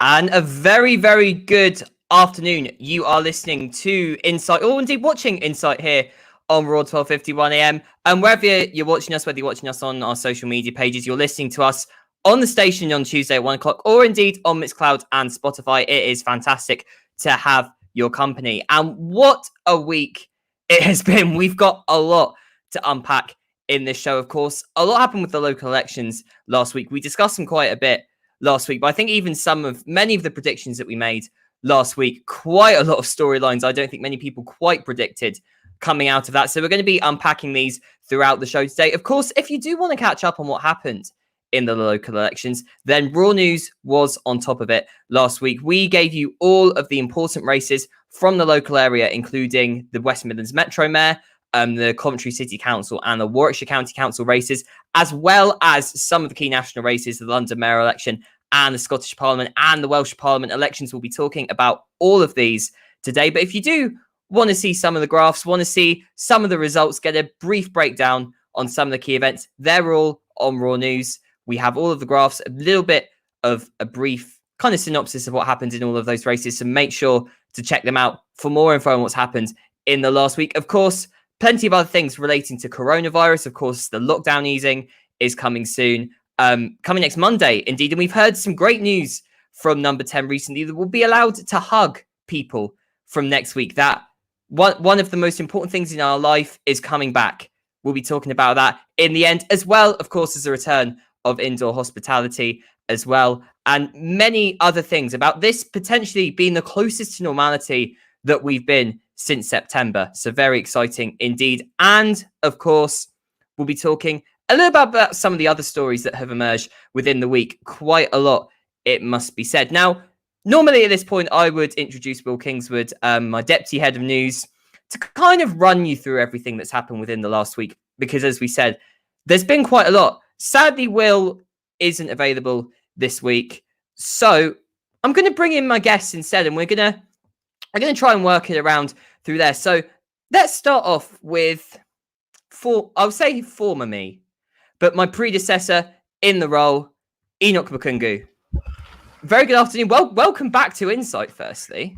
And a very, very good afternoon. You are listening to Insight, or indeed watching Insight here on Raw 12:51 AM. And wherever you're watching us, whether you're watching us on our social media pages, you're listening to us on the station on Tuesday at 1 o'clock, or indeed on Mixcloud and Spotify. It is fantastic to have your company. And what a week it has been. We've got a lot to unpack in this show, of course. A lot happened with the local elections last week. We discussed them quite a bit last week, but I think even many of the predictions that we made last week, quite a lot of storylines I don't think many people quite predicted coming out of that. So we're going to be unpacking these throughout the show today. Of course, if you do want to catch up on what happened in the local elections, then Raw News was on top of it last week. We gave you all of the important races from the local area, including the West Midlands Metro Mayor, the Coventry City Council and the Warwickshire County Council races, as well as some of the key national races, the London Mayor election and the Scottish Parliament and the Welsh Parliament elections. We'll be talking about all of these today. But if you do want to see some of the graphs, want to see some of the results, get a brief breakdown on some of the key events, they're all on Raw News. We have all of the graphs, a little bit of a brief kind of synopsis of what happened in all of those races. So make sure to check them out for more info on what's happened in the last week. Of course, plenty of other things relating to coronavirus. Of course, the lockdown easing is coming soon, coming next Monday, indeed. And we've heard some great news from Number 10 recently that we'll be allowed to hug people from next week. That one of the most important things in our life is coming back. We'll be talking about that in the end, as well, of course, as the return of indoor hospitality as well, and many other things about this potentially being the closest to normality that we've been since September. So very exciting indeed. And of course, we'll be talking a little bit about some of the other stories that have emerged within the week. Quite a lot, it must be said. Now, normally at this point, I would introduce Will Kingswood, my deputy head of news, to kind of run you through everything that's happened within the last week, because as we said, there's been quite a lot. Sadly, Will isn't available this week. So I'm going to bring in my guests instead, and I'm going to try and work it around through there. So let's start off with, I would say former me, but my predecessor in the role, Enoch Bakungu. Very good afternoon. Welcome back to Insight, firstly.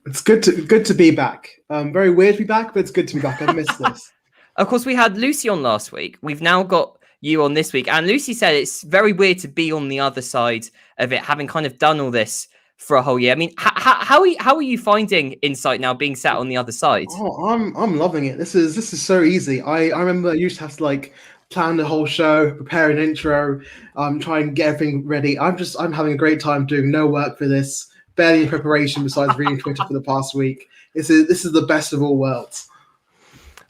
It's good to be back. Very weird to be back, but it's good to be back. I missed this. Of course, we had Lucy on last week. We've now got you on this week. And Lucy said it's very weird to be on the other side of it, having kind of done all this for a whole year. I mean, how are you finding Insight now, being sat on the other side? Oh, I'm loving it. This is so easy. I remember I used to have to plan the whole show, prepare an intro, try and get everything ready. I'm having a great time doing no work for this, barely in preparation besides reading Twitter for the past week. This is the best of all worlds.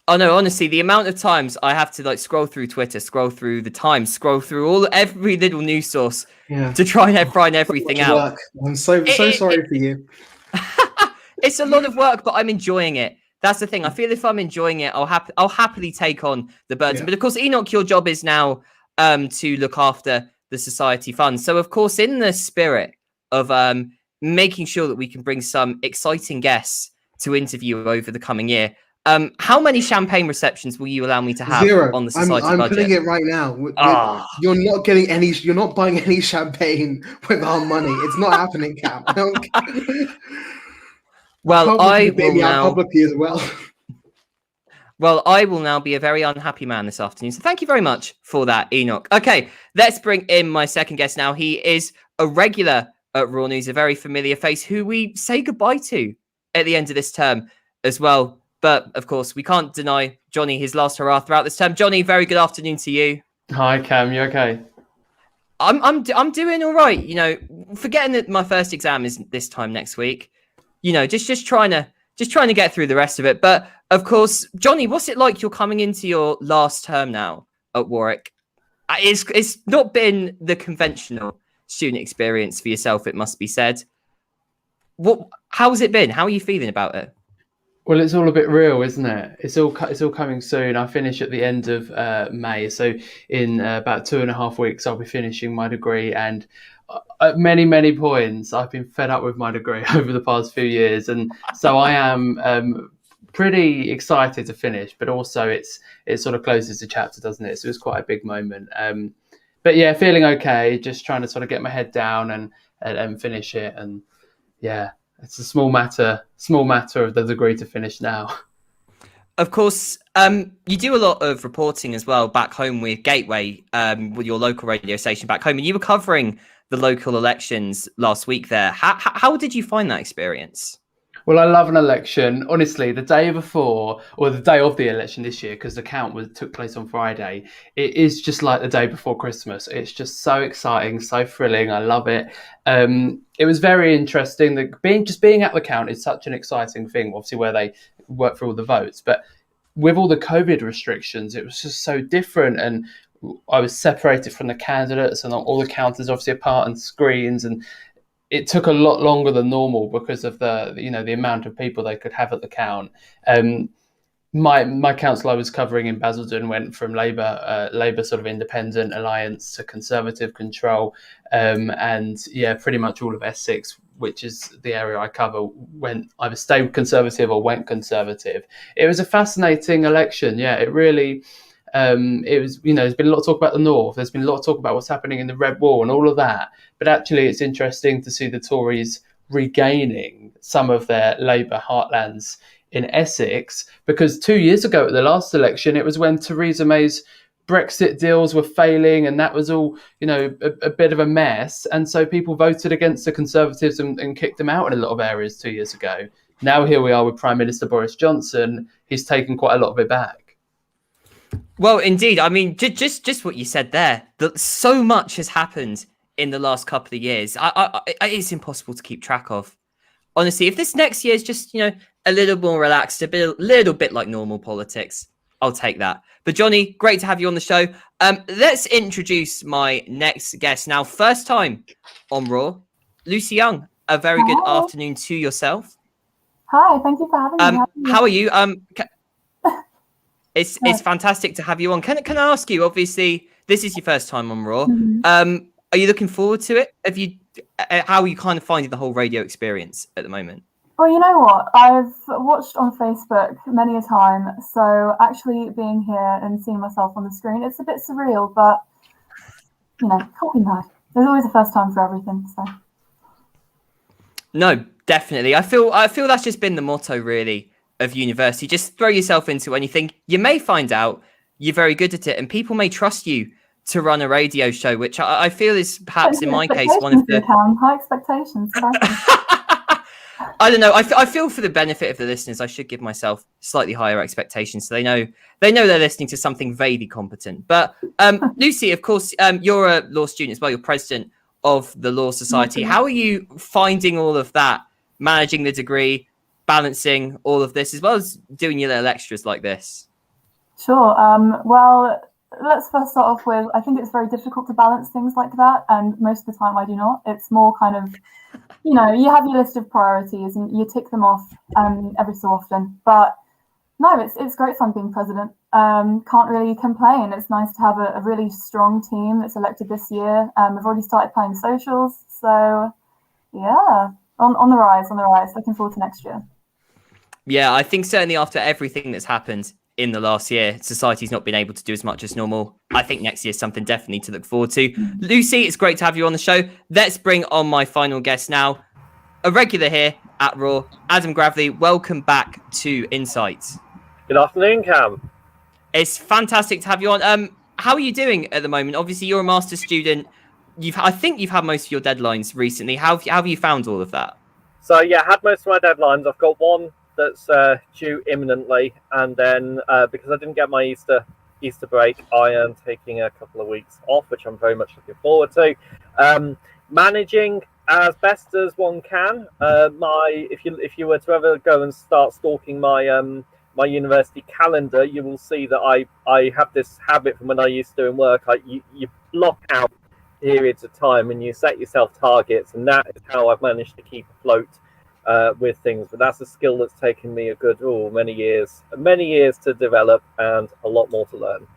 Oh no, honestly, the amount of times I have to scroll through Twitter, scroll through the Times, scroll through every little news source to try and find everything out. I'm so sorry for you. It's a lot of work, but I'm enjoying it. That's the thing. I feel if I'm enjoying it, I'll happily take on the burden. Yeah. But of course, Enoch, your job is now to look after the society fund. So of course, in the spirit of making sure that we can bring some exciting guests to interview over the coming year, how many champagne receptions will you allow me to have 0 on the society budget? I'm putting it right now. You're not getting any. You're not buying any champagne with our money. It's not happening, Cam. Well, I will now publicly as well. Well, I will now be a very unhappy man this afternoon. So thank you very much for that, Enoch. Okay, let's bring in my second guest now. He is a regular at Raw News, a very familiar face who we say goodbye to at the end of this term as well. But of course, we can't deny Johnny his last hurrah throughout this term. Johnny, very good afternoon to you. Hi, Cam. You okay? I'm doing all right. You know, forgetting that my first exam is this time next week. You know, just trying to get through the rest of it. But of course, Johnny, what's it like? You're coming into your last term now at Warwick. It's not been the conventional student experience for yourself, it must be said. How has it been? How are you feeling about it? Well, it's all a bit real, isn't it? It's all coming soon. I finish at the end of May, so in about 2.5 weeks, I'll be finishing my degree. And at many points, I've been fed up with my degree over the past few years, and so I am pretty excited to finish. But also, it sort of closes the chapter, doesn't it? So it's quite a big moment. But yeah, feeling okay. Just trying to sort of get my head down and finish it. And yeah, it's a small matter of the degree to finish now. Of course, you do a lot of reporting as well back home with Gateway, with your local radio station back home, and you were covering the local elections last week there. How did you find that experience? Well, I love an election. Honestly, the day before, or the day of the election this year, because the count took place on Friday, it is just like the day before Christmas. It's just so exciting, so thrilling. I love it. It was very interesting. Being at the count is such an exciting thing, obviously, where they work for all the votes. But with all the COVID restrictions, it was just so different. And I was separated from the candidates, and all the counters obviously apart on screens, and it took a lot longer than normal because of the amount of people they could have at the count. My council I was covering in Basildon went from Labour sort of independent alliance to Conservative control, and yeah, pretty much all of Essex, which is the area I cover, went either stayed Conservative or went Conservative. It was a fascinating election. Yeah, it really. It was, there's been a lot of talk about the North. There's been a lot of talk about what's happening in the Red Wall and all of that. But actually, it's interesting to see the Tories regaining some of their Labour heartlands in Essex, because 2 years ago at the last election, it was when Theresa May's Brexit deals were failing, and that was all, a bit of a mess. And so people voted against the Conservatives and kicked them out in a lot of areas 2 years ago. Now here we are with Prime Minister Boris Johnson. He's taken quite a lot of it back. Well, indeed. I mean, just what you said there, that so much has happened in the last couple of years. It's impossible to keep track of. Honestly, if this next year is just, a little more relaxed, little bit like normal politics, I'll take that. But Johnny, great to have you on the show. Let's introduce my next guest now. First time on Raw, Lucy Young. A very good afternoon to yourself. Hi, thank you for having me. How are you? It's fantastic to have you on. Can I ask you? Obviously, this is your first time on Raw. Mm-hmm. Are you looking forward to it? How are you kind of finding the whole radio experience at the moment? Well, you know what? I've watched on Facebook many a time, so actually being here and seeing myself on the screen, it's a bit surreal, but can't be mad. There's always a first time for everything. So. No, definitely. I feel that's just been the motto, really, of university. Just throw yourself into anything. You may find out you're very good at it, and people may trust you to run a radio show, which I feel is perhaps in my case one of the high expectations. I don't know. I feel for the benefit of the listeners, I should give myself slightly higher expectations, so they know they're listening to something vaguely competent. But Lucy, of course, you're a law student as well. You're president of the Law Society. How are you finding all of that, managing the degree, balancing all of this, as well as doing your little extras like this? Sure. Well, let's first start off with, I think it's very difficult to balance things like that, and most of the time I do not. It's more kind of, you have your list of priorities and you tick them off every so often. But no, it's great fun being president. Can't really complain. It's nice to have a really strong team that's elected this year. I've already started playing socials, so yeah, on the rise. Looking forward to next year. Yeah, I think certainly after everything that's happened in the last year, society's not been able to do as much as normal. I think next year's something definitely to look forward to. Lucy, it's great to have you on the show. Let's bring on my final guest now. A regular here at Raw, Adam Gravley. Welcome back to Insights. Good afternoon, Cam. It's fantastic to have you on. How are you doing at the moment? Obviously, you're a master's student. I think you've had most of your deadlines recently. How have you found all of that? So, yeah, I had most of my deadlines. I've got one that's due imminently, and then because I didn't get my Easter break, I am taking a couple of weeks off, which I'm very much looking forward to. Managing as best as one can. If you were to ever go and start stalking my my university calendar, you will see that I have this habit from when I used to in work. You block out periods of time and you set yourself targets, and that is how I've managed to keep afloat with things. But that's a skill that's taken me a good many years to develop, and a lot more to learn.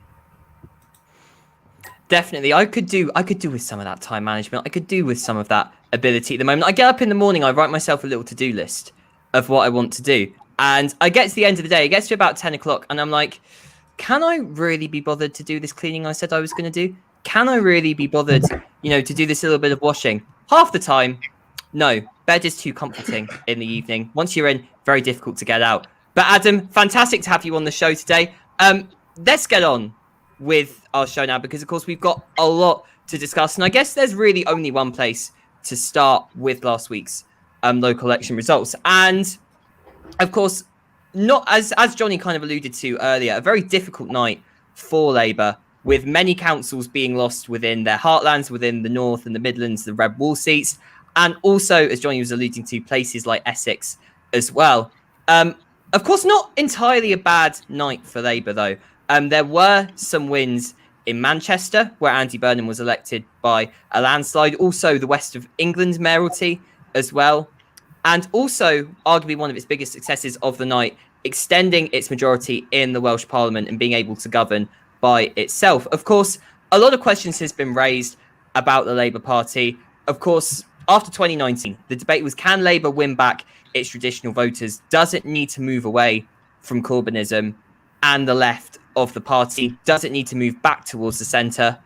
Definitely, I could do with some of that time management. I could do with some of that ability at the moment. I get up in the morning, I write myself a little to-do list of what I want to do, and I get to the end of the day. It gets to about 10 o'clock, and I'm like, can I really be bothered to do this cleaning I said I was going to do? Can I really be bothered, to do this little bit of washing? half the time, no, bed is too comforting in the evening. Once you're in, very difficult to get out. But Adam, fantastic to have you on the show today. Let's get on with our show now, because of course we've got a lot to discuss, and I guess there's really only one place to start with last week's local election results. And of course, not as Johnny kind of alluded to earlier, a very difficult night for Labour, with many councils being lost within their heartlands, within the North and the Midlands, the red wall seats, and also, as Johnny was alluding to, places like Essex as well. Of course, not entirely a bad night for Labour, though. There were some wins in Manchester, where Andy Burnham was elected by a landslide. Also, the West of England mayoralty as well. And also, arguably one of its biggest successes of the night, extending its majority in the Welsh Parliament and being able to govern by itself. Of course, a lot of questions has been raised about the Labour Party. Of course, after 2019, the debate was, can Labour win back its traditional voters? Does it need to move away from Corbynism and the left of the party? Does it need to move back towards the centre?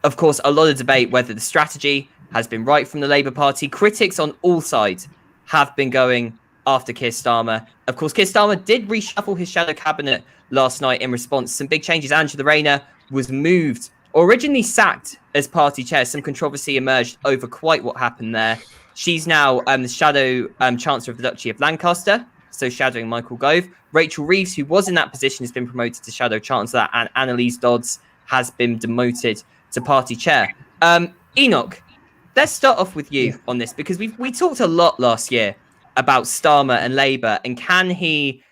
Of course, a lot of debate whether the strategy has been right from the Labour Party. Critics on all sides have been going after Keir Starmer. Of course, Keir Starmer did reshuffle his shadow cabinet last night in response to some big changes. Angela Rayner was moved, originally sacked as party chair. Some controversy emerged over quite what happened there. She's now the shadow Chancellor of the Duchy of Lancaster, so shadowing Michael Gove. Rachel Reeves, who was in that position, has been promoted to shadow Chancellor, and Annalise Dodds has been demoted to party chair. Enoch, let's start off with you on this, because we talked a lot last year about Starmer and Labour, and can he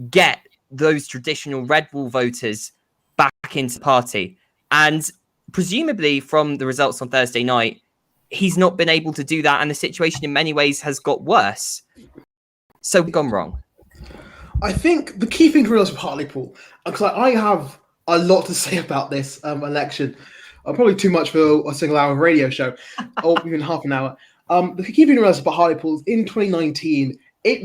get those traditional red wall voters back into the party? And presumably from the results on Thursday night, he's not been able to do that, and the situation in many ways has got worse. So we've gone wrong. I think the key thing to realize with Hartlepool, because I have a lot to say about this election, probably too much for a single hour radio show, or even half an hour. The key thing to realize about Hartlepool is in 2019,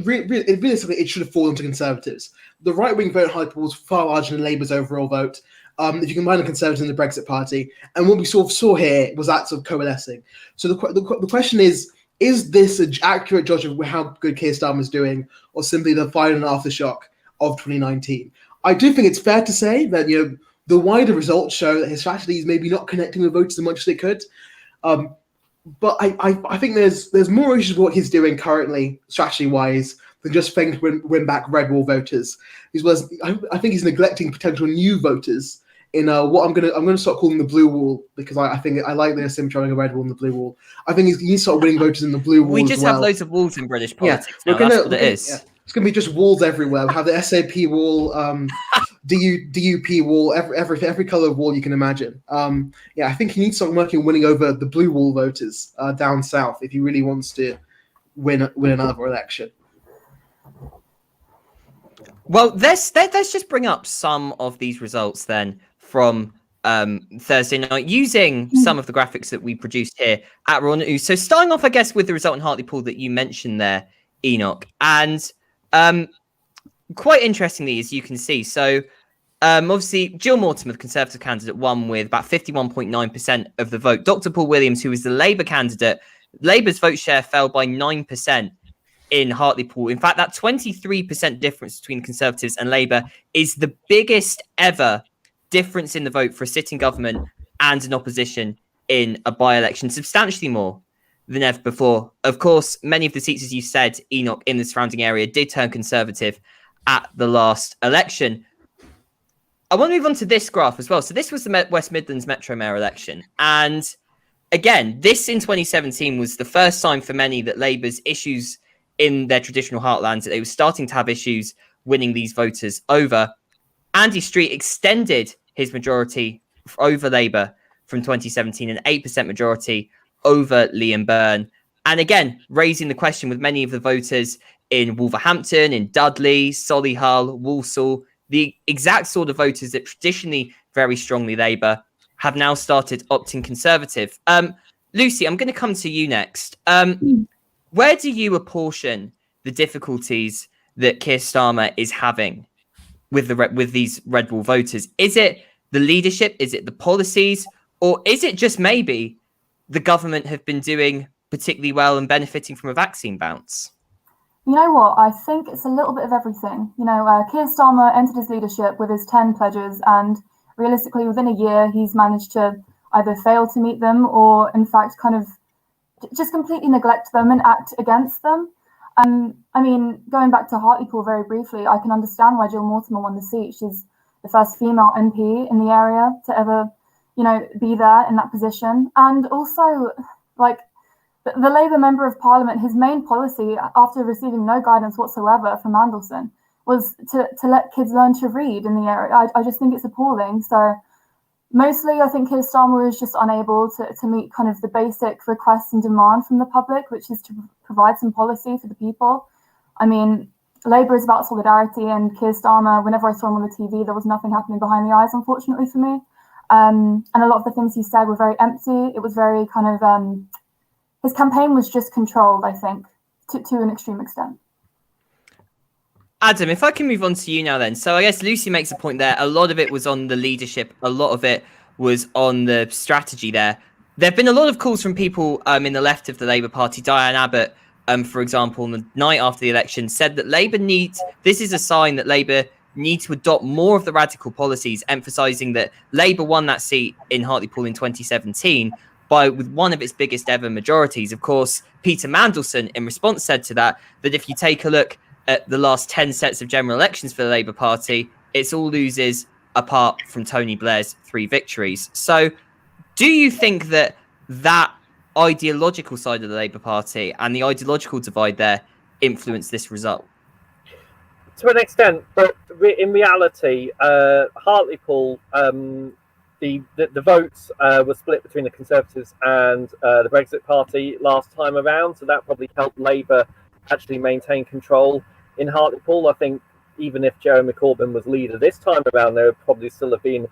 realistically, it should have fallen to Conservatives. The right-wing vote in Hartlepool was far larger than Labour's overall vote. If you combine the Conservatives and the Brexit Party, and what we sort of saw here was that sort of coalescing. So the question is this an accurate judge of how good Keir Starmer is doing, or simply the final aftershock of 2019? I do think it's fair to say that the wider results show that his strategy is maybe not connecting with voters as much as they could. But I think there's more issues with what he's doing currently, strategy-wise, than just trying to win back red wall voters. I think he's neglecting potential new voters in what I'm gonna start calling the blue wall, because I think I like the asymmetry of a red wall and the blue wall. I think he needs to start winning voters in the blue wall. We just have loads of walls in British politics now. That's what it is. Yeah. It's gonna be just walls everywhere. We have the SAP wall, DUP wall, every color of wall you can imagine. I think he needs to start working on winning over the blue wall voters down south if he really wants to win another election. Well, let's just bring up some of these results then from Thursday night, using some of the graphics that we produced here at Raw News. So starting off, I guess, with the result in Hartlepool that you mentioned there, Enoch, and quite interestingly, as you can see, so obviously Jill Mortimer, the Conservative candidate, won with about 51.9% of the vote. Dr. Paul Williams, who was the Labour candidate, Labour's vote share fell by 9% in Hartlepool. In fact, that 23% difference between Conservatives and Labour is the biggest ever difference in the vote for a sitting government and an opposition in a by-election, substantially more than ever before. Of course, many of the seats, as you said, Enoch, in the surrounding area did turn Conservative at the last election. I want to move on to this graph as well. So this was the West Midlands Metro Mayor election. And again, this in 2017 was the first time for many that Labour's issues in their traditional heartlands, that they were starting to have issues winning these voters over. Andy Street extended his majority over Labour from 2017, an 8% majority over Liam Byrne. And again, raising the question with many of the voters in Wolverhampton, in Dudley, Solihull, Walsall, the exact sort of voters that traditionally very strongly Labour have now started opting Conservative. Lucy, I'm going to come to you next. Where do you apportion the difficulties that Keir Starmer is having with these red wall voters? Is it the leadership? Is it the policies? Or is it just maybe the government have been doing particularly well and benefiting from a vaccine bounce? You know what? I think it's a little bit of everything. Keir Starmer entered his leadership with his 10 pledges, and realistically, within a year, he's managed to either fail to meet them or, in fact, kind of just completely neglect them and act against them. Going back to Hartlepool very briefly, I can understand why Jill Mortimer won the seat. She's the first female MP in the area to ever, be there in that position. And also, the Labour Member of Parliament, his main policy, after receiving no guidance whatsoever from Mandelson, was to let kids learn to read in the area. I just think it's appalling. So mostly, I think Keir Starmer was just unable to meet kind of the basic requests and demand from the public, which is to provide some policy for the people. Labour is about solidarity, and Keir Starmer, whenever I saw him on the TV, there was nothing happening behind the eyes, unfortunately for me. And a lot of the things he said were very empty. It was very kind of... his campaign was just controlled, I think, to an extreme extent. Adam, if I can move on to you now then. So I guess Lucy makes a point there. A lot of it was on the leadership. A lot of it was on the strategy there. There have been a lot of calls from people in the left of the Labour Party. Diane Abbott, for example, on the night after the election, said that this is a sign that Labour need to adopt more of the radical policies, emphasising that Labour won that seat in Hartlepool in 2017 with one of its biggest ever majorities. Of course, Peter Mandelson, in response, said to that if you take a look at the last 10 sets of general elections for the Labour Party, it's all losers apart from Tony Blair's 3 victories. So do you think that ideological side of the Labour Party and the ideological divide there influenced this result? To an extent, but in reality, Hartlepool, the votes were split between the Conservatives and the Brexit Party last time around, so that probably helped Labour actually maintain control in Hartlepool. I think even if Jeremy Corbyn was leader this time around, they would probably still have been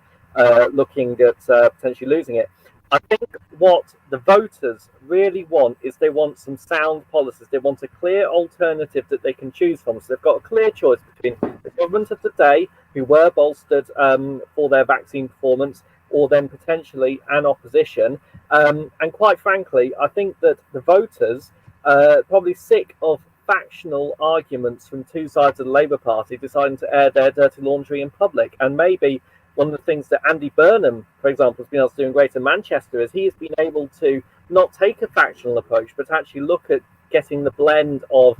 looking at potentially losing it. I think what the voters really want is they want some sound policies. They want a clear alternative that they can choose from. So they've got a clear choice between the government of today, who were bolstered for their vaccine performance, or then potentially an opposition. And quite frankly, I think that the voters are probably sick of factional arguments from two sides of the Labour Party deciding to air their dirty laundry in public. And maybe one of the things that Andy Burnham, for example, has been able to do in Greater Manchester is he has been able to not take a factional approach, but actually look at getting the blend of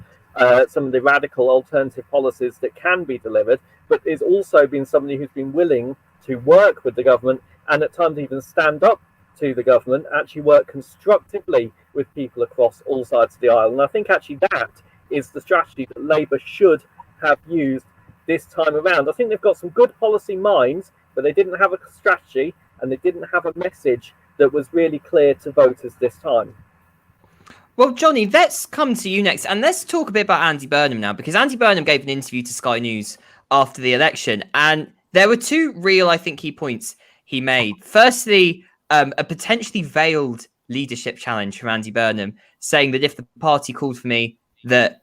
some of the radical alternative policies that can be delivered, but is also been somebody who's been willing to work with the government and at times even stand up to the government, actually work constructively with people across all sides of the aisle. And I think actually that is the strategy that Labour should have used this time around. I think they've got some good policy minds, but they didn't have a strategy and they didn't have a message that was really clear to voters this time. Well, Johnny, let's come to you next and let's talk a bit about Andy Burnham now, because Andy Burnham gave an interview to Sky News after the election, and there were 2 real, I think, key points he made. Firstly, a potentially veiled leadership challenge from Andy Burnham, saying that if the party called for me, that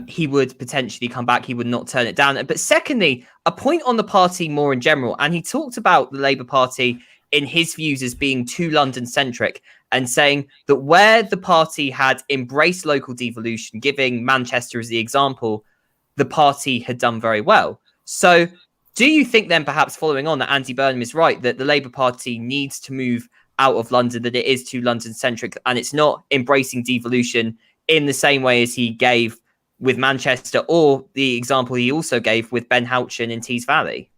he would potentially come back, he would not turn it down. But secondly, a point on the party more in general, and he talked about the Labour Party in his views as being too London-centric, and saying that where the party had embraced local devolution, giving Manchester as the example, the party had done very well. So do you think then, perhaps following on, that Andy Burnham is right, that the Labour Party needs to move out of London, that it is too London-centric, and it's not embracing devolution in the same way as he gave with Manchester, or the example he also gave with Ben Houchen in Tees Valley?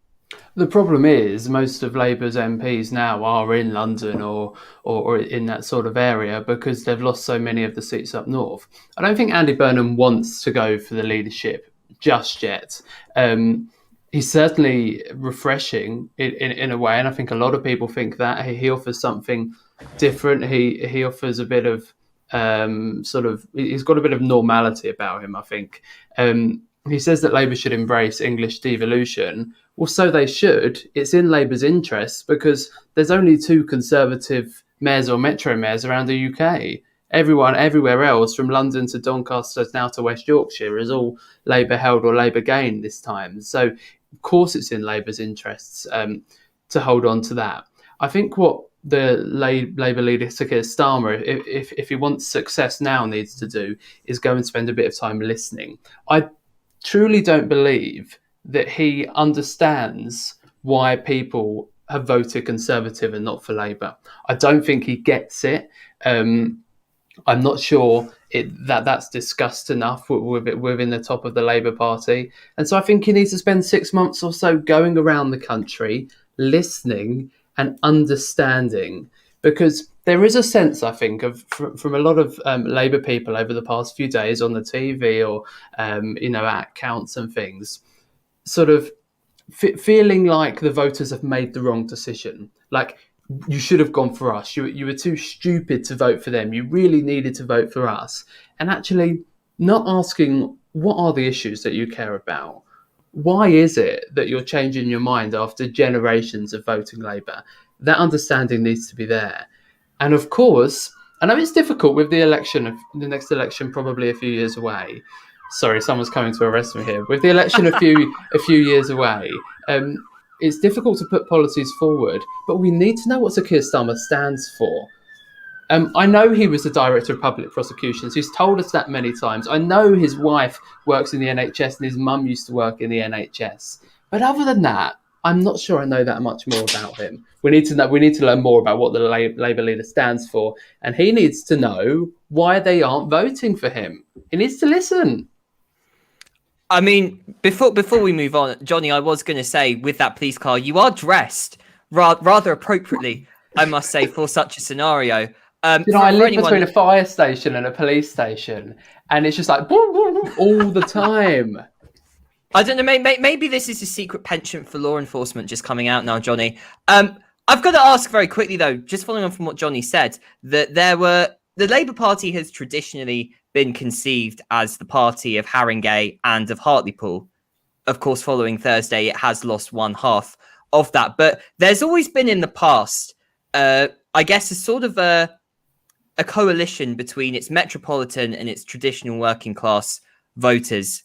The problem is most of Labour's MPs now are in London or in that sort of area because they've lost so many of the seats up north. I don't think Andy Burnham wants to go for the leadership just yet. He's certainly refreshing in a way, and I think a lot of people think that he offers something different. He offers a bit of he's got a bit of normality about him, I think. He says that Labour should embrace English devolution. Well, so they should. It's in Labour's interests because there's only 2 Conservative mayors or metro mayors around the UK. Everyone, everywhere else, from London to Doncaster now to West Yorkshire, is all Labour held or Labour gained this time. So, of course, it's in Labour's interests to hold on to that. I think what the Labour leader Sir Keir Starmer, if he wants success now, needs to do is go and spend a bit of time listening. I truly don't believe that he understands why people have voted Conservative and not for Labour. I don't think he gets it. I'm not sure that's discussed enough within the top of the Labour Party. And so I think he needs to spend 6 months or so going around the country, listening and understanding, because there is a sense, I think, from a lot of Labour people over the past few days on the TV or, at counts and things, sort of feeling like the voters have made the wrong decision. Like, you should have gone for us. You were too stupid to vote for them. You really needed to vote for us. And actually not asking, what are the issues that you care about? Why is it that you're changing your mind after generations of voting Labour? That understanding needs to be there. And of course, I know it's difficult with the next election, probably a few years away. Sorry, someone's coming to arrest me here. With the election a few years away, it's difficult to put policies forward, but we need to know what Sir Keir Starmer stands for. I know he was the Director of Public Prosecutions. He's told us that many times. I know his wife works in the NHS and his mum used to work in the NHS. But other than that, I'm not sure I know that much more about him. We need to learn more about what the Labour leader stands for, and he needs to know why they aren't voting for him. He needs to listen. I mean, before we move on, Johnny, I was going to say, with that police car, you are dressed rather appropriately, I must say, for such a scenario. I live between a fire station and a police station, and it's just like boom, boom, boom, all the time. I don't know. Maybe this is a secret penchant for law enforcement just coming out now, Johnny. I've got to ask very quickly, though, just following on from what Johnny said, that the Labour Party has traditionally been conceived as the party of Haringey and of Hartlepool. Of course, following Thursday, it has lost one half of that. But there's always been in the past, I guess, a sort of a coalition between its metropolitan and its traditional working class voters.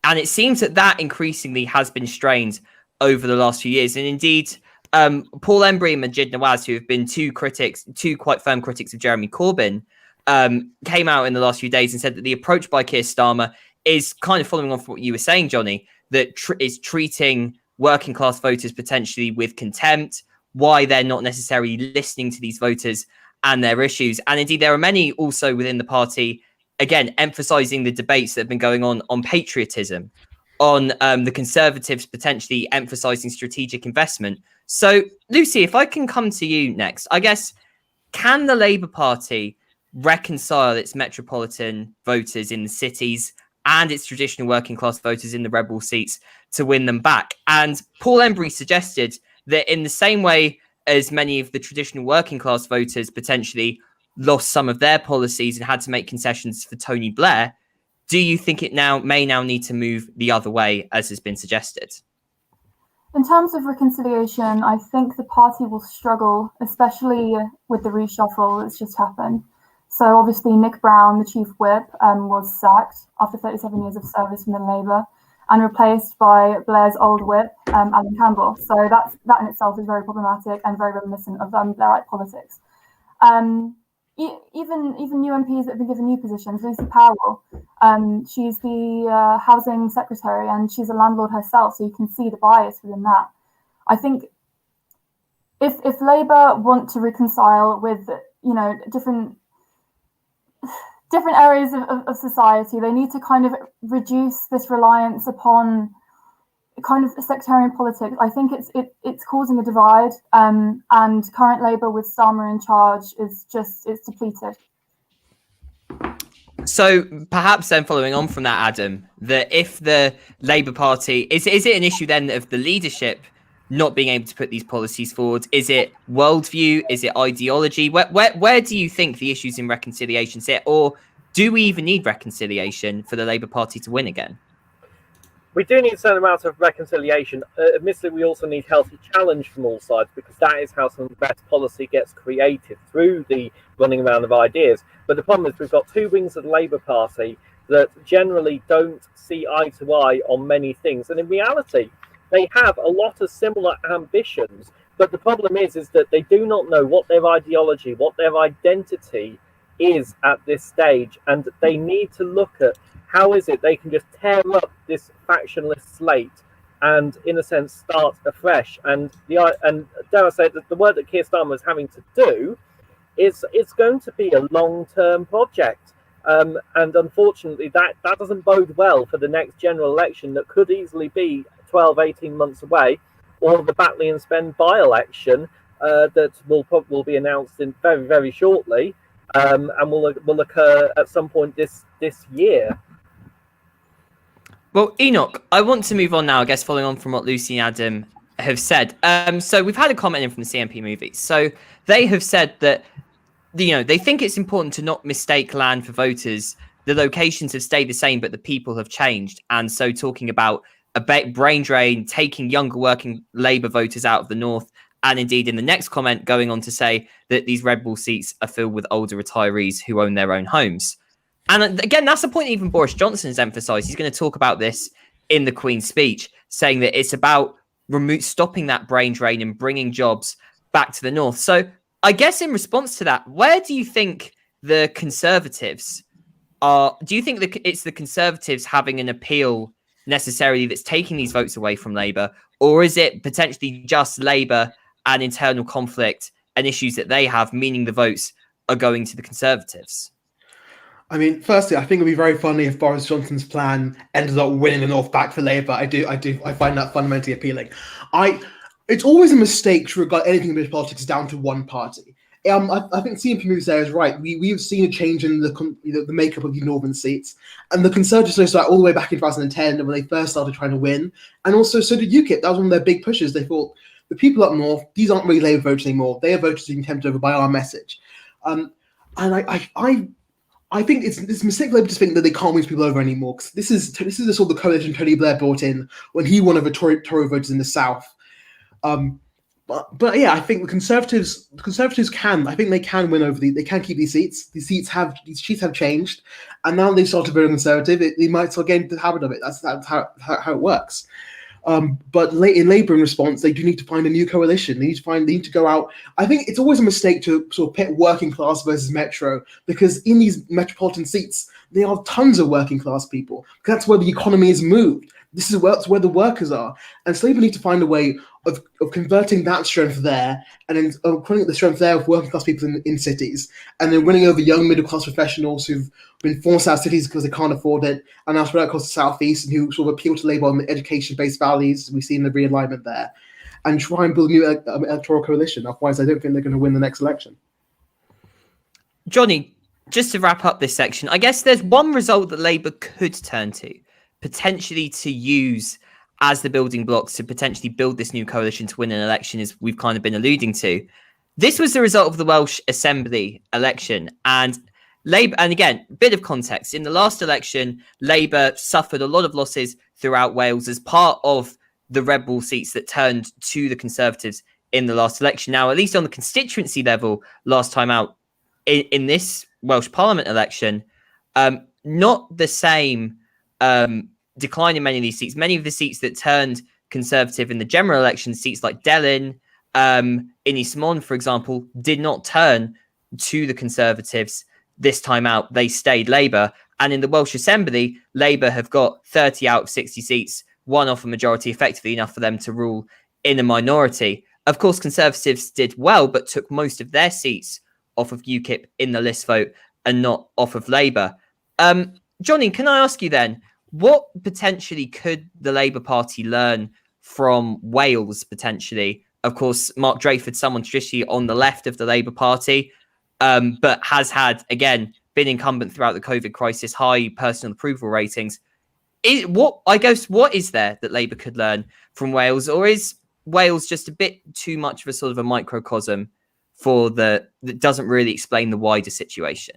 And it seems that increasingly has been strained over the last few years. And indeed, Paul Embry and Majid Nawaz, who have been two quite firm critics of Jeremy Corbyn, came out in the last few days and said that the approach by Keir Starmer is kind of following on from what you were saying, Johnny, that is treating working class voters potentially with contempt, why they're not necessarily listening to these voters and their issues. And indeed, there are many also within the party, again, emphasising the debates that have been going on patriotism, on the Conservatives potentially emphasising strategic investment. So, Lucy, if I can come to you next, I guess, can the Labour Party reconcile its metropolitan voters in the cities and its traditional working class voters in the rebel seats to win them back? And Paul Embry suggested that in the same way as many of the traditional working class voters potentially lost some of their policies and had to make concessions for Tony Blair, do you think it may now need to move the other way, as has been suggested? In terms of reconciliation, I think the party will struggle, especially with the reshuffle that's just happened. So obviously Nick Brown, the chief whip, was sacked after 37 years of service within Labour and replaced by Blair's old whip, Alan Campbell. So that in itself is very problematic and very reminiscent of Blairite politics. Even new MPs that have been given new positions, Lucy Powell, she's the housing secretary and she's a landlord herself, so you can see the bias within that. I think if Labour want to reconcile with different areas of society, they need to kind of reduce this reliance upon kind of sectarian politics. I think it's causing a divide, and current Labour with Starmer in charge it's depleted. So perhaps then following on from that, Adam, that if the Labour Party, is it an issue then of the leadership not being able to put these policies forward? Is it worldview? Is it ideology? Where do you think the issues in reconciliation sit? Or do we even need reconciliation for the Labour Party to win again? We do need a certain amount of reconciliation. Admittedly, we also need healthy challenge from all sides, because that is how some of the best policy gets created, through the running around of ideas. But the problem is we've got two wings of the Labour Party that generally don't see eye to eye on many things. And in reality, they have a lot of similar ambitions, But the problem is that they do not know what their ideology, what their identity is at this stage, and they need to look at how is it they can just tear up this factionless slate and, in a sense, start afresh. And dare I say that the work that Keir Starmer is having to do is it's going to be a long-term project. And unfortunately, that doesn't bode well for the next general election that could easily be 12, 18 months away, or the Batley and Spend by-election that will be announced in very, very shortly, and will occur at some point this year. Well, Enoch, I want to move on now, I guess, following on from what Lucy and Adam have said. So we've had a comment in from the CMP movies. So they have said that, they think it's important to not mistake land for voters. The locations have stayed the same, but the people have changed. And so talking about a brain drain, taking younger working Labour voters out of the north, and indeed in the next comment going on to say that these Red Bull seats are filled with older retirees who own their own homes. And again, that's a point even Boris Johnson has emphasised. He's going to talk about this in the Queen's speech, saying that it's about stopping that brain drain and bringing jobs back to the north. So I guess in response to that, where do you think the Conservatives are? Do you think that it's the Conservatives having an appeal necessarily that's taking these votes away from Labour? Or is it potentially just Labour and internal conflict and issues that they have, meaning the votes are going to the Conservatives? I mean, firstly, I think it'd be very funny if Boris Johnson's plan ended up winning the North back for Labour. I find that fundamentally appealing. It's always a mistake to regard anything in British politics down to one party. I think CMP Moves there is right. We've seen a change in the makeup of the northern seats, and the Conservatives started all the way back in 2010 when they first started trying to win, and also so did UKIP. That was one of their big pushes. They thought the people up north, these aren't really Labour voters anymore. They are voters being tempted over by our message, and I think it's a mistake for Labour to think that they can't win people over anymore. Because this is the sort of the coalition Tony Blair brought in when he won over Tory voters in the south. But yeah, I think the Conservatives can. I think they can win over they can keep these seats. These seats have changed, and now they've started voting Conservative. They might start getting the habit of it. That's how it works. But in Labour, in response, they do need to find a new coalition. They need to go out. I think it's always a mistake to sort of pit working class versus metro, because in these metropolitan seats, there are tons of working class people. That's where the economy is moved. This is where the workers are. And so Labour need to find a way of converting that strength there, and then putting the strength there of working class people in cities, and then winning over young middle class professionals who've been forced out of cities because they can't afford it, and now spread across the southeast, and who sort of appeal to Labour on the education-based values we see in the realignment there, and try and build a new electoral coalition. Otherwise, I don't think they're going to win the next election. Johnny, just to wrap up this section, I guess there's one result that Labour could turn to, potentially to use as the building blocks to potentially build this new coalition to win an election, as we've kind of been alluding to. This was the result of the Welsh Assembly election, and Labour, and again, bit of context, in the last election, Labour suffered a lot of losses throughout Wales as part of the Red Bull seats that turned to the Conservatives in the last election. Now, at least on the constituency level, last time out in this Welsh Parliament election, not the same decline in many of these seats. Many of the seats that turned Conservative in the general election, seats like Delyn, in East Mon, for example, did not turn to the Conservatives this time out. They stayed Labour. And in the Welsh Assembly, Labour have got 30 out of 60 seats, one off a majority, effectively enough for them to rule in a minority. Of course, Conservatives did well, but took most of their seats off of UKIP in the list vote and not off of Labour. Johnny, can I ask you then, what potentially could the Labour Party learn from Wales, potentially? Of course, Mark Drakeford, someone traditionally on the left of the Labour Party, but has had, again, been incumbent throughout the COVID crisis, high personal approval ratings. What is there that Labour could learn from Wales? Or is Wales just a bit too much of a sort of a microcosm that doesn't really explain the wider situation?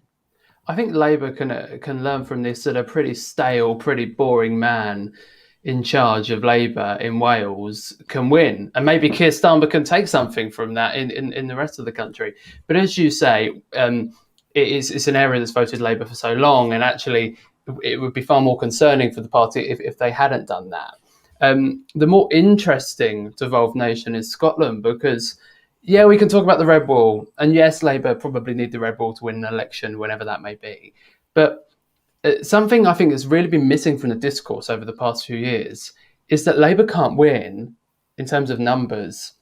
I think Labour can learn from this that a pretty stale, pretty boring man in charge of Labour in Wales can win. And maybe Keir Starmer can take something from that in the rest of the country. But as you say, it's an area that's voted Labour for so long, and actually it would be far more concerning for the party if they hadn't done that. The more interesting devolved nation is Scotland, because, yeah, we can talk about the Red Wall, and yes, Labour probably need the Red Wall to win an election, whenever that may be. But something I think that's really been missing from the discourse over the past few years is that Labour can't win in terms of numbers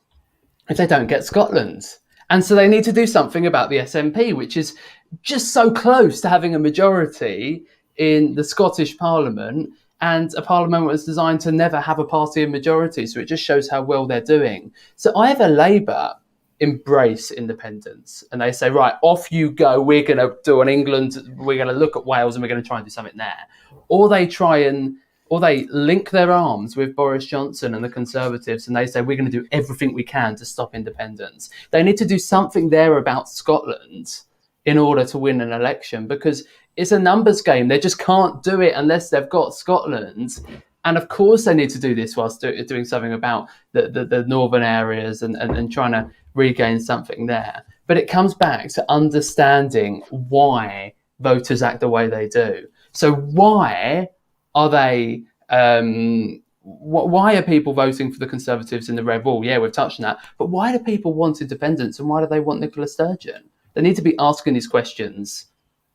if they don't get Scotland. And so they need to do something about the SNP, which is just so close to having a majority in the Scottish Parliament, and a parliament was designed to never have a party in majority. So it just shows how well they're doing. So either Labour embrace independence and they say, right, off you go, we're going to do an England, we're going to look at Wales and we're going to try and do something there. Or they link their arms with Boris Johnson and the Conservatives and they say, we're going to do everything we can to stop independence. They need to do something there about Scotland in order to win an election, because it's a numbers game. They just can't do it unless they've got Scotland. And of course they need to do this whilst doing something about the northern areas and trying to regain something there. But it comes back to understanding why voters act the way they do. So why are they... why are people voting for the Conservatives in the Red Wall? Yeah, we've touched on that. But why do people want independence, and why do they want Nicola Sturgeon? They need to be asking these questions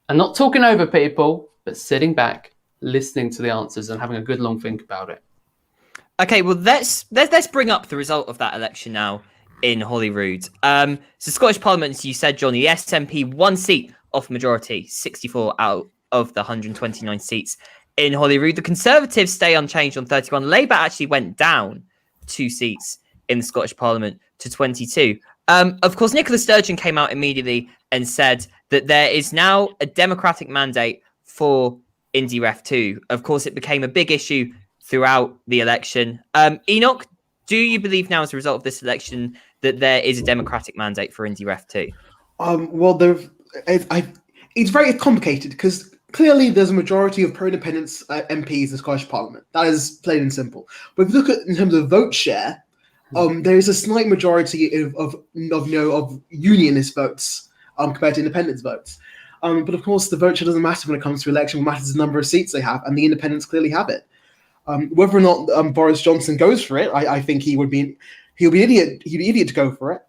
and not talking over people, but sitting back, listening to the answers and having a good long think about it. Okay, well, let's bring up the result of that election now in Holyrood. So Scottish Parliament, as you said, Johnny, the SNP 1 seat off majority, 64 out of the 129 seats in Holyrood. The Conservatives stay unchanged on 31. Labour actually went down 2 seats in the Scottish Parliament to 22. Of course, Nicola Sturgeon came out immediately and said that there is now a democratic mandate for IndyRef 2. Of course, it became a big issue throughout the election. Enoch, do you believe now as a result of this election that there is a democratic mandate for IndyRef 2? Well, it's very complicated because clearly there's a majority of pro-independence MPs in the Scottish Parliament. That is plain and simple. But if you look at in terms of vote share, there is a slight majority of unionist votes compared to independence votes. But of course, the vote share doesn't matter when it comes to election. What matters is the number of seats they have, and the independents clearly have it. Whether or not Boris Johnson goes for it, I think he'll be an idiot. He'd be an idiot to go for it.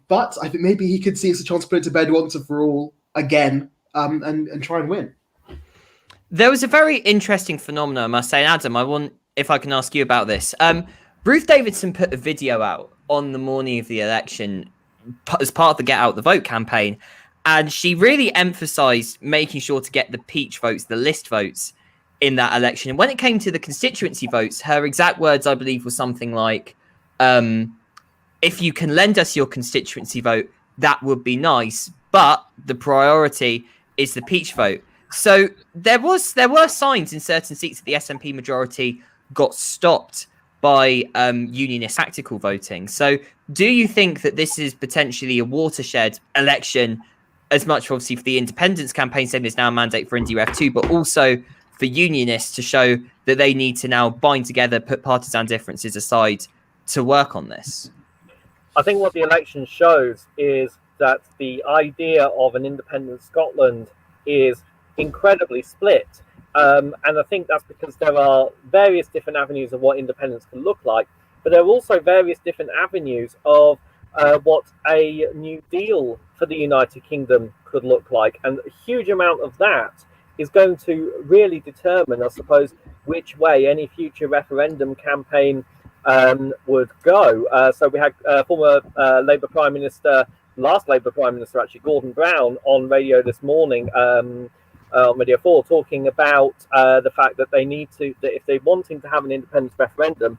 But I think maybe he could see it's a chance to put it to bed once and for all again, and try and win. There was a very interesting phenomenon, I must say. And Adam, I want if I can ask you about this. Ruth Davidson put a video out on the morning of the election as part of the Get Out the Vote campaign, and she really emphasised making sure to get the peach votes, the list votes, in that election. And when it came to the constituency votes, her exact words, I believe, were something like, if you can lend us your constituency vote, that would be nice, but the priority is the peach vote. So there were signs in certain seats that the SNP majority got stopped by unionist tactical voting. So do you think that this is potentially a watershed election, as much obviously for the independence campaign saying there's now a mandate for IndyRef 2, but also for unionists to show that they need to now bind together, put partisan differences aside to work on this? I think what the election shows is that the idea of an independent Scotland is incredibly split. And I think that's because there are various different avenues of what independence can look like, but there are also various different avenues of what a new deal for the United Kingdom could look like. And a huge amount of that is going to really determine, I suppose, which way any future referendum campaign would go. So we had former Labour Prime Minister, last Labour Prime Minister actually, Gordon Brown, on radio this morning, on Radio 4, talking about the fact that they need to, that if they're wanting to have an independence referendum,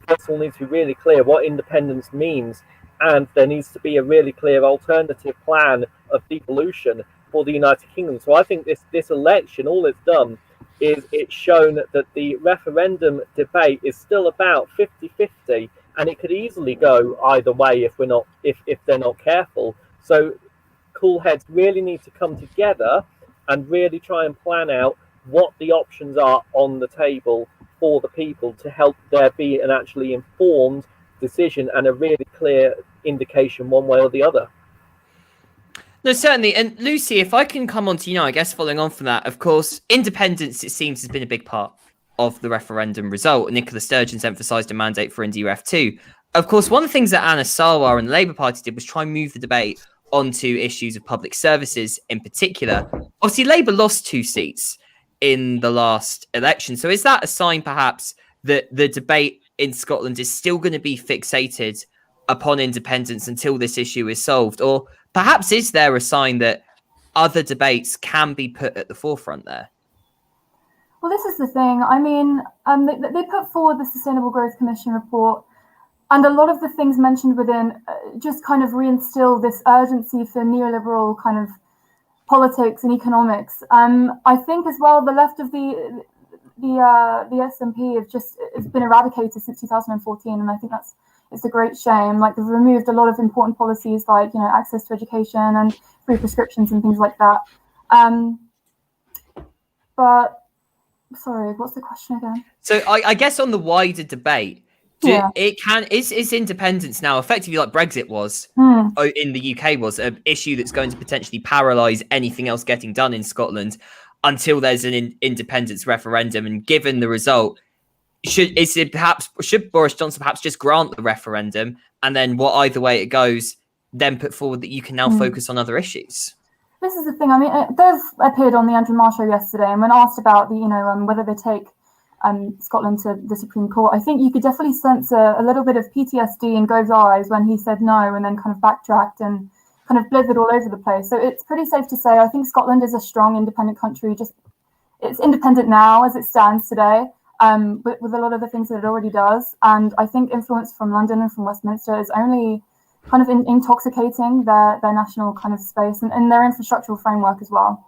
first will need to be really clear what independence means, and there needs to be a really clear alternative plan of devolution for the United Kingdom. So I think this election, all it's done is it's shown that the referendum debate is still about 50-50, and it could easily go either way if they're not careful. So cool heads really need to come together and really try and plan out what the options are on the table for the people to help there be an actually informed decision and a really clear indication one way or the other. No, certainly. And Lucy, if I can come on to you now, I guess following on from that, of course, independence, it seems, has been a big part of the referendum result. Nicola Sturgeon's emphasised a mandate for India F2. Of course, one of the things that Anna Sarwar and the Labour Party did was try and move the debate onto issues of public services in particular. Obviously, Labour lost 2 seats in the last election. So is that a sign, perhaps, that the debate in Scotland is still going to be fixated upon independence until this issue is solved? Or perhaps is there a sign that other debates can be put at the forefront there? Well, this is the thing. I mean, they put forward the Sustainable Growth Commission report, and a lot of the things mentioned within just kind of reinstill this urgency for neoliberal kind of politics and economics. I think as well, the left of the SNP have it's been eradicated since 2014, and I think it's a great shame. Like, they've removed a lot of important policies like, you know, access to education and free prescriptions and things like that. But sorry, what's the question again? So I guess on the wider debate, is independence now effectively like Brexit was in the UK was an issue that's going to potentially paralyse anything else getting done in Scotland until there's an independence referendum? And given the result, should Boris Johnson perhaps just grant the referendum, and then either way it goes, then put forward that you can now focus on other issues? This is the thing. I mean, Dev appeared on the Andrew Marr show yesterday, and when asked about whether they take Scotland to the Supreme Court, I think you could definitely sense a little bit of PTSD in Gove's eyes when he said no and then kind of backtracked and kind of blithered all over the place. So it's pretty safe to say I think Scotland is a strong, independent country. It's independent now as it stands today, with a lot of the things that it already does. And I think influence from London and from Westminster is only kind of intoxicating their national kind of space and their infrastructural framework as well.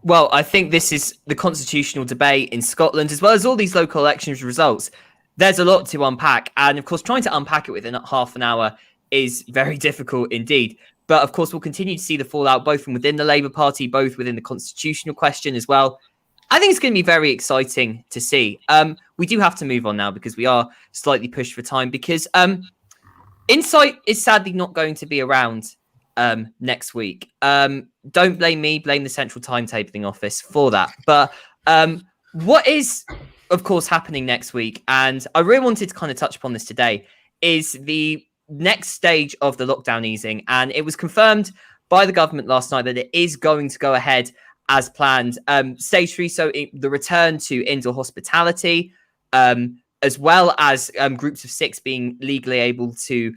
Well, I think this is the constitutional debate in Scotland, as well as all these local elections results. There's a lot to unpack. And of course, trying to unpack it within half an hour is very difficult indeed. But of course, we'll continue to see the fallout both from within the Labour Party, both within the constitutional question as well. I think it's going to be very exciting to see. We do have to move on now because we are slightly pushed for time, because Insight is sadly not going to be around next week. Don't blame me, blame the Central Timetabling Office for that. But what is, of course, happening next week, and I really wanted to kind of touch upon this today, is the next stage of the lockdown easing. And it was confirmed by the government last night that it is going to go ahead as planned. Stage 3, so the return to indoor hospitality, as well as groups of 6 being legally able to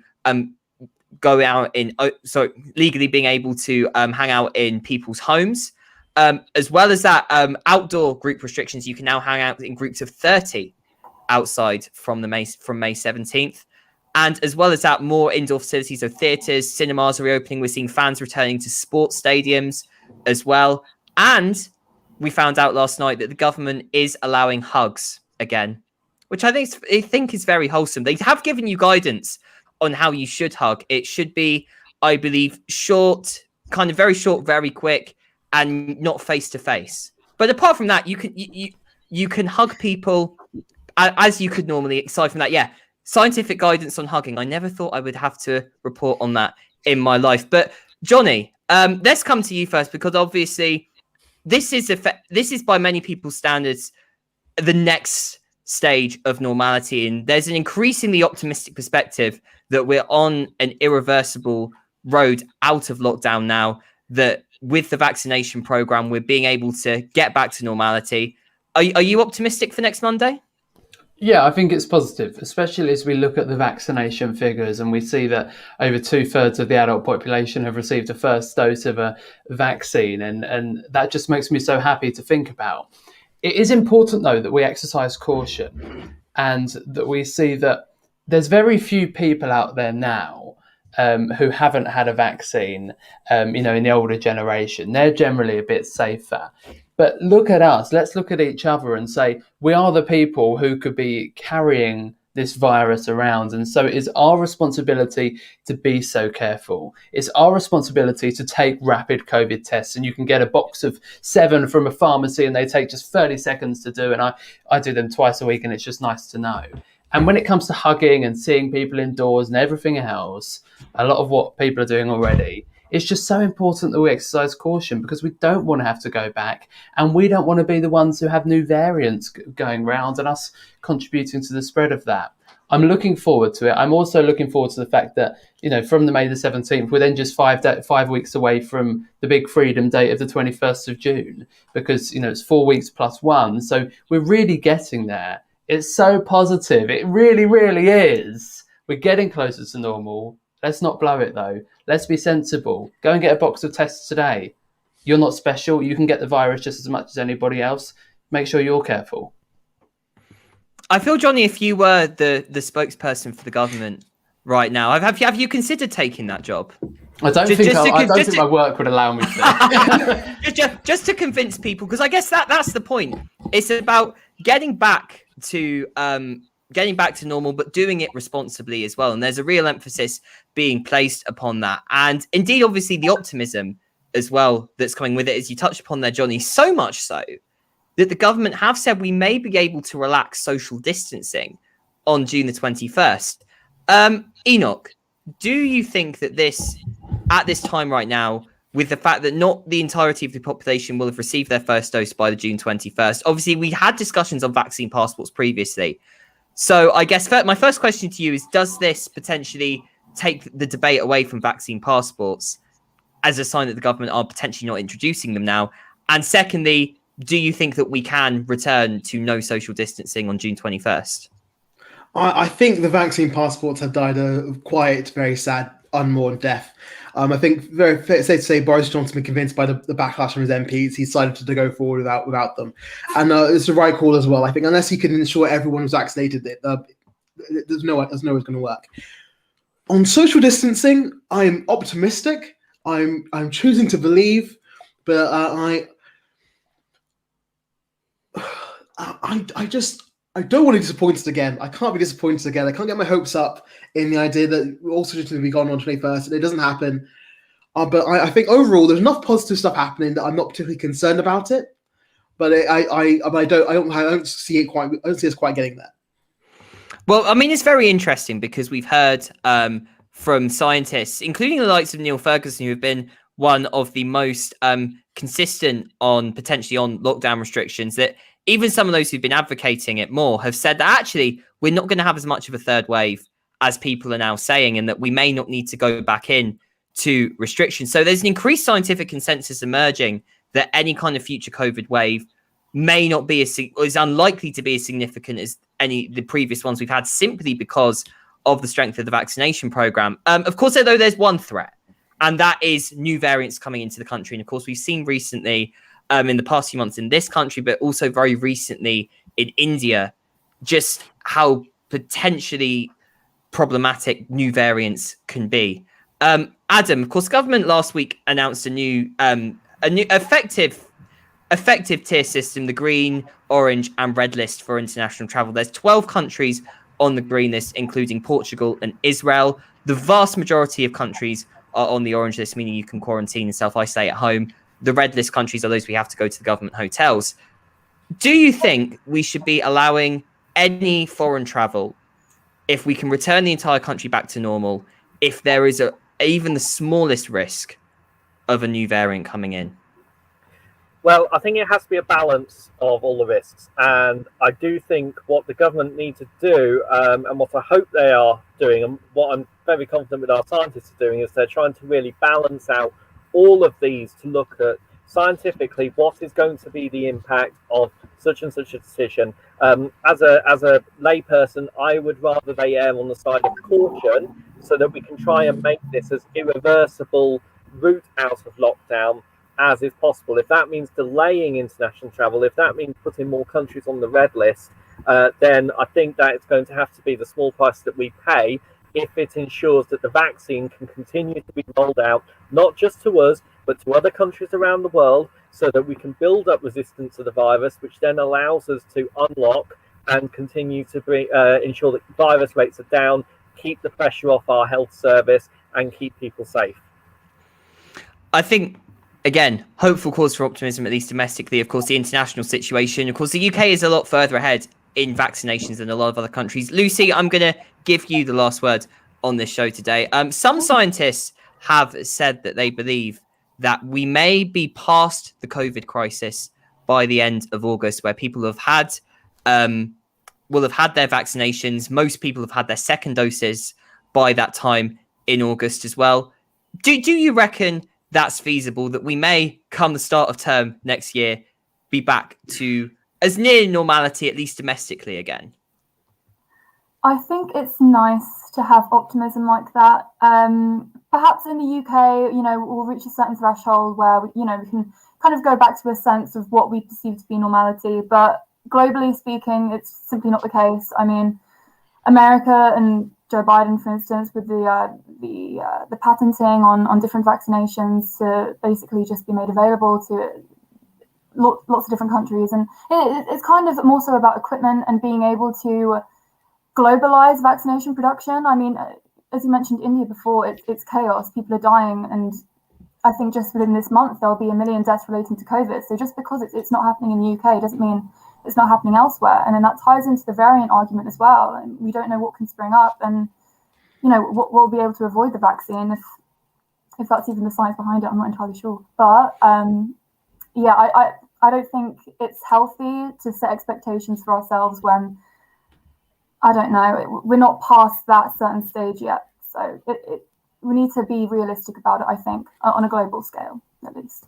go out legally being able to hang out in people's homes, as well as that outdoor group restrictions. You can now hang out in groups of 30 outside from May 17th, and as well as that, more indoor facilities, so theatres, cinemas are reopening. We're seeing fans returning to sports stadiums as well, and we found out last night that the government is allowing hugs again, which I think is very wholesome. They have given you guidance on how you should hug. It should be, I believe, short, kind of very short, very quick, and not face to face. But apart from that, you can hug people as you could normally. Aside from that, scientific guidance on hugging. I never thought I would have to report on that in my life. But Johnny, let's come to you first, because obviously this is by many people's standards the next stage of normality, and there's an increasingly optimistic perspective that we're on an irreversible road out of lockdown now, that with the vaccination program we're being able to get back to normality. Are you optimistic for next Monday? Yeah, I think it's positive, especially as we look at the vaccination figures and we see that over 2/3 of the adult population have received a first dose of a vaccine, and that just makes me so happy to think about. It is important, though, that we exercise caution and that we see that there's very few people out there now who haven't had a vaccine, in the older generation. They're generally a bit safer. But look at us. Let's look at each other and say, we are the people who could be carrying this virus around. And so it is our responsibility to be so careful. It's our responsibility to take rapid COVID tests. And you can get a box of 7 from a pharmacy and they take just 30 seconds to do. And I do them twice a week, and it's just nice to know. And when it comes to hugging and seeing people indoors and everything else, a lot of what people are doing already, It's just so important that we exercise caution because we don't want to have to go back, and we don't want to be the ones who have new variants going round and us contributing to the spread of that. I'm looking forward to it. I'm also looking forward to the fact that, from the May the 17th, we're then just 5 weeks away from the big freedom date of the 21st of June, because, it's 4 weeks plus one. So we're really getting there. It's so positive. It really, really is. We're getting closer to normal. Let's not blow it, though. Let's be sensible. Go and get a box of tests today. You're not special. You can get the virus just as much as anybody else. Make sure you're careful. I feel, Johnny, if you were the spokesperson for the government right now, have you considered taking that job? I don't think my work would allow me to. just to convince people, because I guess that's the point. It's about getting back to normal, but doing it responsibly as well. And there's a real emphasis being placed upon that. And indeed, obviously, the optimism as well that's coming with it, as you touched upon there, Johnny, so much so that the government have said we may be able to relax social distancing on June the 21st. Enoch, do you think that at this time right now, with the fact that not the entirety of the population will have received their first dose by the June 21st, obviously we had discussions on vaccine passports previously. So I guess my first question to you is, does this potentially take the debate away from vaccine passports as a sign that the government are potentially not introducing them now? And secondly, do you think that we can return to no social distancing on June 21st? I think the vaccine passports have died a quiet, very sad, unmourned death. I think very safe to say Boris Johnson been convinced by the backlash from his MPs. He decided to go forward without them. And it's the right call as well. I think unless he can ensure everyone was vaccinated, there's no way it's going to work. On social distancing, I'm optimistic. I'm choosing to believe, but I don't want to be disappointed again. I can't be disappointed again. I can't get my hopes up in the idea that we're all going to be gone on 21st, and it doesn't happen. But I think overall there's enough positive stuff happening that I'm not particularly concerned about it. But I don't see it quite. I don't see us quite getting there. Well, I mean, it's very interesting because we've heard from scientists, including the likes of Neil Ferguson, who have been one of the most consistent potentially on lockdown restrictions, that even some of those who've been advocating it more have said that actually we're not going to have as much of a third wave as people are now saying, and that we may not need to go back in to restrictions. So there's an increased scientific consensus emerging that any kind of future COVID wave may not be is unlikely to be as significant as the previous ones we've had, simply because of the strength of the vaccination program. Of course, though, there's one threat, and that is new variants coming into the country. And of course, we've seen recently in the past few months in this country, but also very recently in India, just how potentially problematic new variants can be. Adam, of course, government last week announced a new effective tier system, the green, orange and red list for international travel. There's 12 countries on the green list, including Portugal and Israel. The vast majority of countries are on the orange list, meaning you can quarantine and self-isolate at home. The red list countries are those we have to go to the government hotels. Do you think we should be allowing any foreign travel if we can return the entire country back to normal, if there is even the smallest risk of a new variant coming in? Well, I think it has to be a balance of all the risks. And I do think what the government need to do, and what I hope they are doing, and what I'm very confident with our scientists are doing, is they're trying to really balance out all of these to look at scientifically what is going to be the impact of such and such a decision. As a layperson, I would rather they err on the side of caution so that we can try and make this as irreversible route out of lockdown as is possible. If that means delaying international travel, if that means putting more countries on the red list, then I think that it's going to have to be the small price that we pay if it ensures that the vaccine can continue to be rolled out, not just to us, but to other countries around the world, so that we can build up resistance to the virus, which then allows us to unlock and continue to ensure that virus rates are down, keep the pressure off our health service, and keep people safe. I think, again, hopeful cause for optimism, at least domestically. Of course, the international situation, of course, the UK is a lot further ahead in vaccinations than a lot of other countries. Lucy, I'm going to give you the last word on this show today. Some scientists have said that they believe that we may be past the COVID crisis by the end of August, where people have had will have had their vaccinations. Most people have had their second doses by that time in August as well. Do you reckon that's feasible, that we may, come the start of term next year, be back to as near normality, at least domestically, again? I think it's nice to have optimism like that. Perhaps in the UK, we'll reach a certain threshold where we can kind of go back to a sense of what we perceive to be normality. But globally speaking, it's simply not the case. I mean, America and Joe Biden, for instance, with the patenting on different vaccinations to basically just be made available to lots of different countries, and it's kind of more so about equipment and being able to globalize vaccination production. I mean, as you mentioned India before, it's chaos. People are dying, and I think just within this month there'll be 1 million deaths relating to COVID. So just because it's not happening in the UK doesn't mean it's not happening elsewhere. And then that ties into the variant argument as well. And we don't know what can spring up, and we'll be able to avoid the vaccine if that's even the science behind it. I'm not entirely sure, but I don't think it's healthy to set expectations for ourselves when, I don't know, we're not past that certain stage yet. So we need to be realistic about it, I think, on a global scale, at least.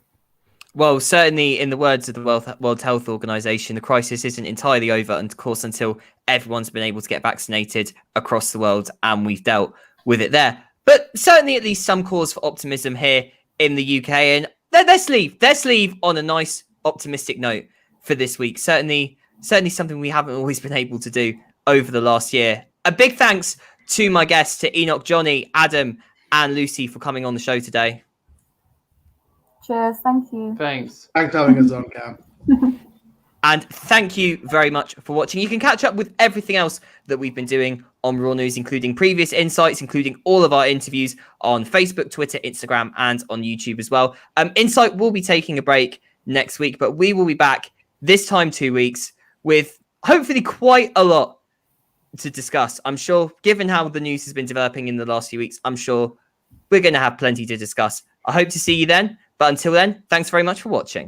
Well, certainly in the words of the World Health Organization, the crisis isn't entirely over, and of course, until everyone's been able to get vaccinated across the world, and we've dealt with it there. But certainly at least some cause for optimism here in the UK. And let's leave on a nice optimistic note for this week. Certainly something we haven't always been able to do over the last year. A big thanks to my guests, to Enoch, Johnny, Adam, and Lucy, for coming on the show today. Cheers, thank you. Thanks for having us on, Cam. And thank you very much for watching. You can catch up with everything else that we've been doing on Raw News, including previous insights, including all of our interviews on Facebook, Twitter, Instagram, and on YouTube as well. Insight will be taking a break next week, but we will be back this time 2 weeks with hopefully quite a lot to discuss. I'm sure, given how the news has been developing in the last few weeks, I'm sure we're going to have plenty to discuss. I hope to see you then. But until then, thanks very much for watching.